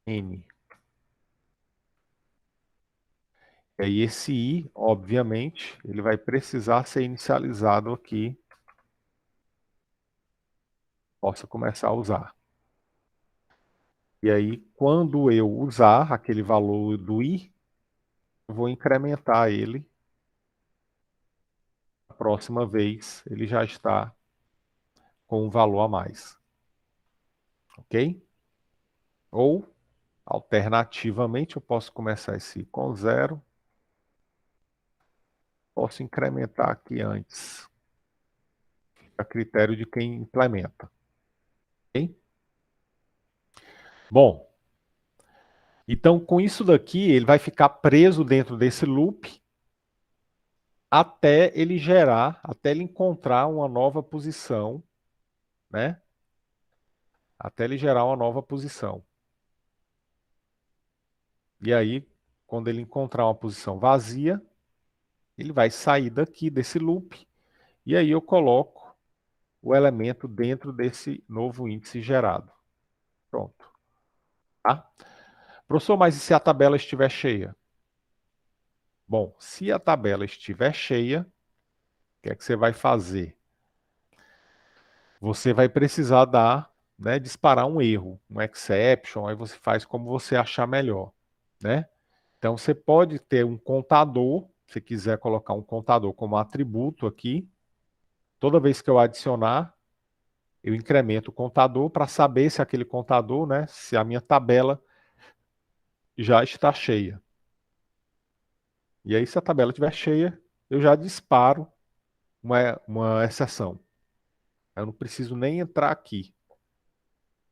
n. E aí esse i, obviamente, ele vai precisar ser inicializado aqui, possa começar a usar. E aí, quando eu usar aquele valor do i, eu vou incrementar ele. A próxima vez, ele já está com um valor a mais. Ok? Ou, alternativamente, eu posso começar esse com 0. Posso incrementar aqui antes, a critério de quem implementa. Ok? Bom, então com isso daqui, ele vai ficar preso dentro desse loop até ele gerar, até ele encontrar uma nova posição, né? Até ele gerar uma nova posição. E aí, quando ele encontrar uma posição vazia, ele vai sair daqui desse loop, e aí eu coloco o elemento dentro desse novo índice gerado. Pronto. Tá? Professor, mas e se a tabela estiver cheia? Bom, se a tabela estiver cheia, o que é que você vai fazer? Você vai precisar dar, né, disparar um erro, um exception, aí você faz como você achar melhor, né? Então você pode ter um contador, se quiser colocar um contador como atributo aqui, toda vez que eu adicionar, eu incremento o contador para saber se aquele contador, né, se a minha tabela já está cheia. E aí, se a tabela estiver cheia, eu já disparo uma exceção. Eu não preciso nem entrar aqui,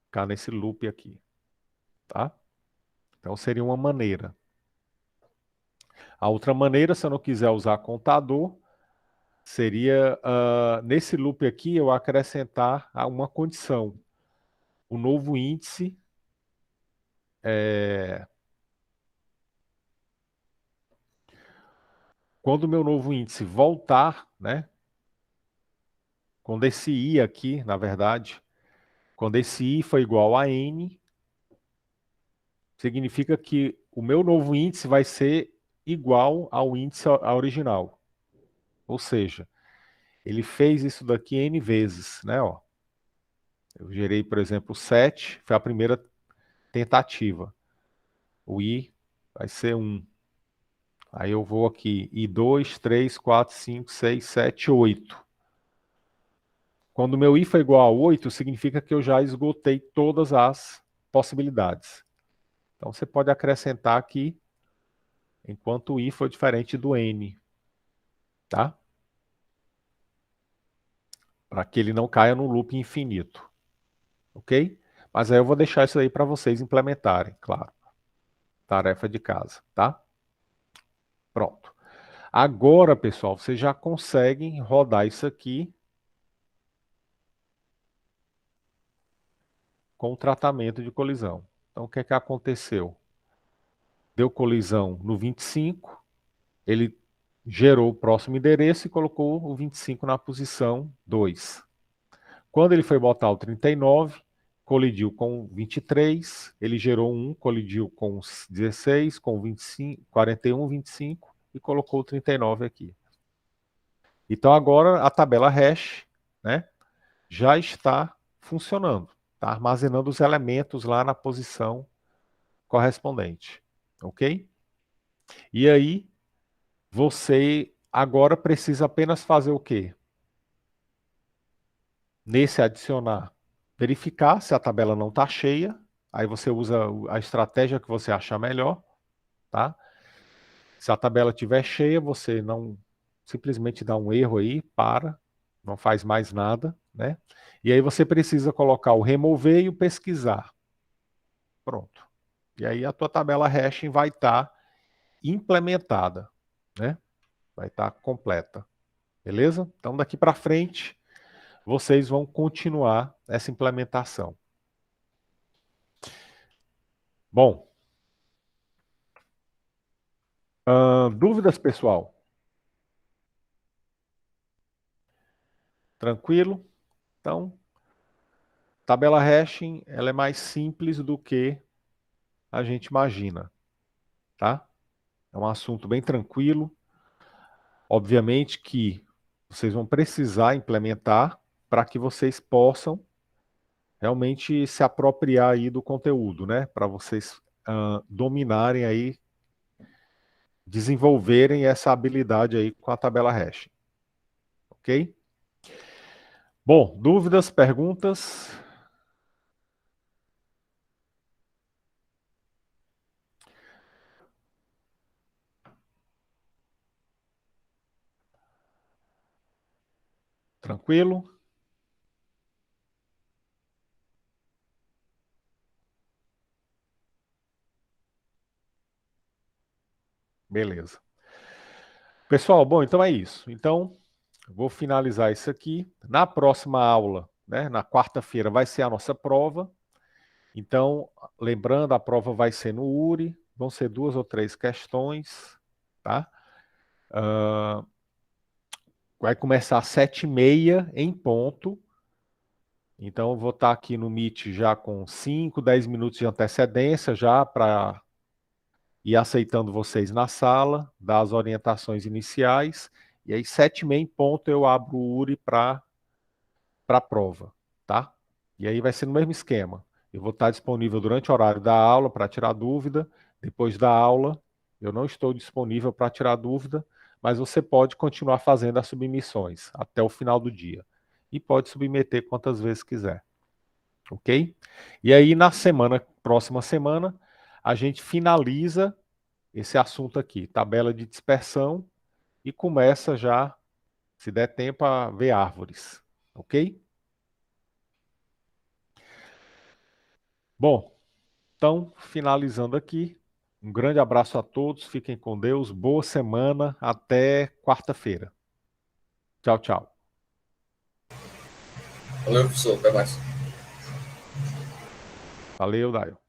ficar nesse loop aqui, tá? Então seria uma maneira. A outra maneira, se eu não quiser usar contador, seria nesse loop aqui eu acrescentar uma condição. O novo índice quando o meu novo índice voltar, né? Quando esse i aqui, na verdade, quando esse i for igual a n, significa que o meu novo índice vai ser igual ao índice original. Ou seja, ele fez isso daqui n vezes, né? Ó. Eu gerei, por exemplo, 7, foi a primeira tentativa. O i vai ser 1. Aí eu vou aqui, i2, 3, 4, 5, 6, 7, 8. Quando o meu i for igual a 8, significa que eu já esgotei todas as possibilidades. Então você pode acrescentar aqui enquanto o I foi diferente do N, tá? Para que ele não caia no loop infinito, ok? Mas aí eu vou deixar isso aí para vocês implementarem, claro. Tarefa de casa, tá? Pronto. Agora, pessoal, vocês já conseguem rodar isso aqui com o tratamento de colisão. Então, o que é que aconteceu? Deu colisão no 25, ele gerou o próximo endereço e colocou o 25 na posição 2. Quando ele foi botar o 39, colidiu com o 23, ele gerou um, colidiu com o 16, com o 25, 41, 25 e colocou o 39 aqui. Então agora a tabela hash, né, já está funcionando, está armazenando os elementos lá na posição correspondente, ok? E aí você agora precisa apenas fazer o quê? Nesse adicionar, verificar se a tabela não está cheia, aí você usa a estratégia que você achar melhor, tá? Se a tabela estiver cheia, você não simplesmente dá um erro aí, para, não faz mais nada, né? E aí você precisa colocar o remover e o pesquisar. Pronto. E aí a tua tabela hashing vai estar implementada, né? Vai estar completa. Beleza? Então daqui para frente vocês vão continuar essa implementação. Bom, dúvidas, pessoal? Tranquilo? Então, tabela hashing, ela é mais simples do que a gente imagina, tá? É um assunto bem tranquilo. Obviamente que vocês vão precisar implementar para que vocês possam realmente se apropriar aí do conteúdo, né? Para vocês dominarem aí, desenvolverem essa habilidade aí com a tabela hash. Ok? Bom, dúvidas, perguntas? Tranquilo? Beleza. Pessoal, bom, então é isso. Então, vou finalizar isso aqui. Na próxima aula, né, na quarta-feira, vai ser a nossa prova. Então, lembrando, a prova vai ser no URI, vão ser 2 ou 3 questões, tá? Vai começar às 7h30 em ponto. Então, eu vou estar aqui no Meet já com 5, 10 minutos de antecedência, já para ir aceitando vocês na sala, dar as orientações iniciais. E aí, 7h30 em ponto, eu abro o URI para a prova, tá? E aí vai ser no mesmo esquema. Eu vou estar disponível durante o horário da aula para tirar dúvida. Depois da aula, eu não estou disponível para tirar dúvida, mas você pode continuar fazendo as submissões até o final do dia. E pode submeter quantas vezes quiser. Ok? E aí, na próxima semana, a gente finaliza esse assunto aqui, tabela de dispersão, e começa já, se der tempo, a ver árvores. Ok? Bom, então, finalizando aqui, um grande abraço a todos, fiquem com Deus, boa semana, até quarta-feira. Tchau, tchau. Valeu, professor. Até mais. Valeu, Daio.